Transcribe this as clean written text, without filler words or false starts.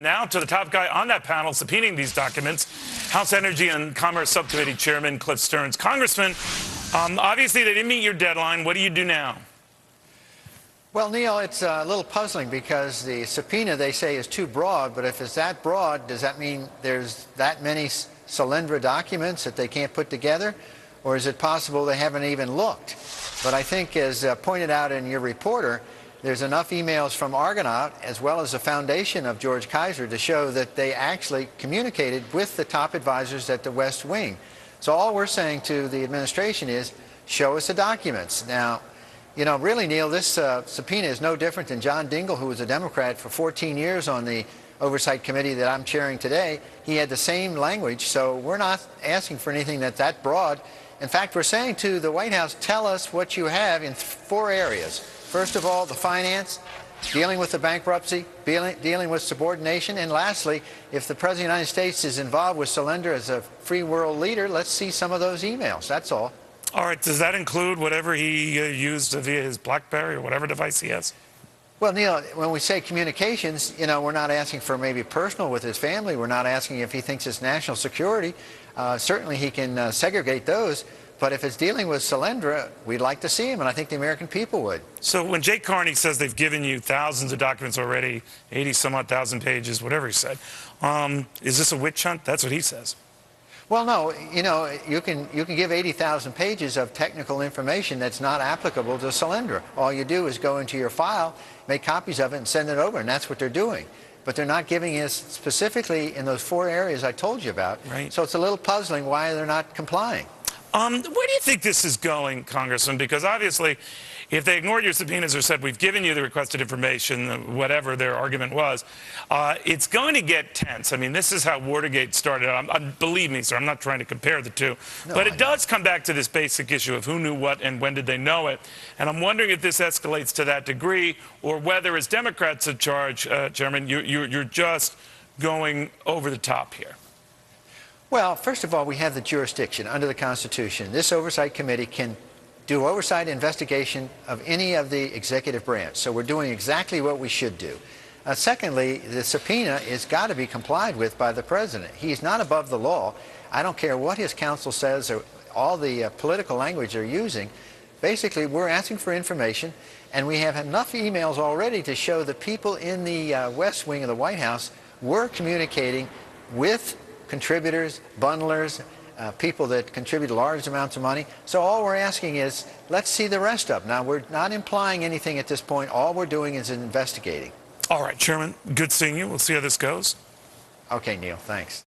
Now to the top guy on that panel subpoenaing these documents, House Energy and Commerce Subcommittee Chairman Cliff Stearns. Congressman, obviously they didn't meet your deadline. What do you do now? Well, Neil, it's a little puzzling because the subpoena, they say, is too broad. But if it's that broad, does that mean there's that many Solyndra documents that they can't put together? Or is it possible they haven't even looked? But I think, as pointed out in your reporter, there's enough emails from Argonaut, as well as the foundation of George Kaiser, to show that they actually communicated with the top advisors at the West Wing. So all we're saying to the administration is, show us the documents. Now, you know, really, Neil, this subpoena is no different than John Dingell, who was a Democrat for 14 years on the Oversight Committee that I'm chairing today. He had the same language, so we're not asking for anything that's that broad. In fact, we're saying to the White House, tell us what you have in 4 areas. First of all, the finance, dealing with the bankruptcy, dealing with subordination, and lastly, if the President of the United States is involved with Solyndra as a free world leader, let's see some of those emails. That's all. All right. Does that include whatever he used via his BlackBerry or whatever device he has? Well, Neil, when we say communications, you know, we're not asking for maybe personal with his family. We're not asking if he thinks it's national security. Certainly he can segregate those. But if it's dealing with Solyndra, we'd like to see him, and I think the American people would. So when Jay Carney says they've given you thousands of documents already, 80-some-odd thousand pages, whatever he said, is this a witch hunt? That's what he says. Well, no. You know, you can give 80,000 pages of technical information that's not applicable to Solyndra. All you do is go into your file, make copies of it, and send it over, and that's what they're doing. But they're not giving us specifically in those 4 areas I told you about. Right. So it's a little puzzling why they're not complying. Where do you think this is going, Congressman? Because obviously, if they ignored your subpoenas or said, we've given you the requested information, whatever their argument was, it's going to get tense. I mean, this is how Watergate started. Believe me, sir, I'm not trying to compare the two. No, but it does come back to this basic issue of who knew what and when did they know it. And I'm wondering if this escalates to that degree or whether, as Democrats in charge, Chairman, you're just going over the top here. Well, first of all, we have the jurisdiction under the Constitution. This Oversight Committee can do oversight investigation of any of the executive branch. So we're doing exactly what we should do. Secondly, the subpoena has got to be complied with by the President. He's not above the law. I don't care what his counsel says or all the political language they're using. Basically, we're asking for information, and we have enough emails already to show that people in the West Wing of the White House were communicating with contributors, bundlers, people that contribute large amounts of money. So all we're asking is, let's see the rest of them. Now, we're not implying anything at this point. All we're doing is investigating. All right, Chairman, good seeing you. We'll see how this goes. Okay, Neil, thanks.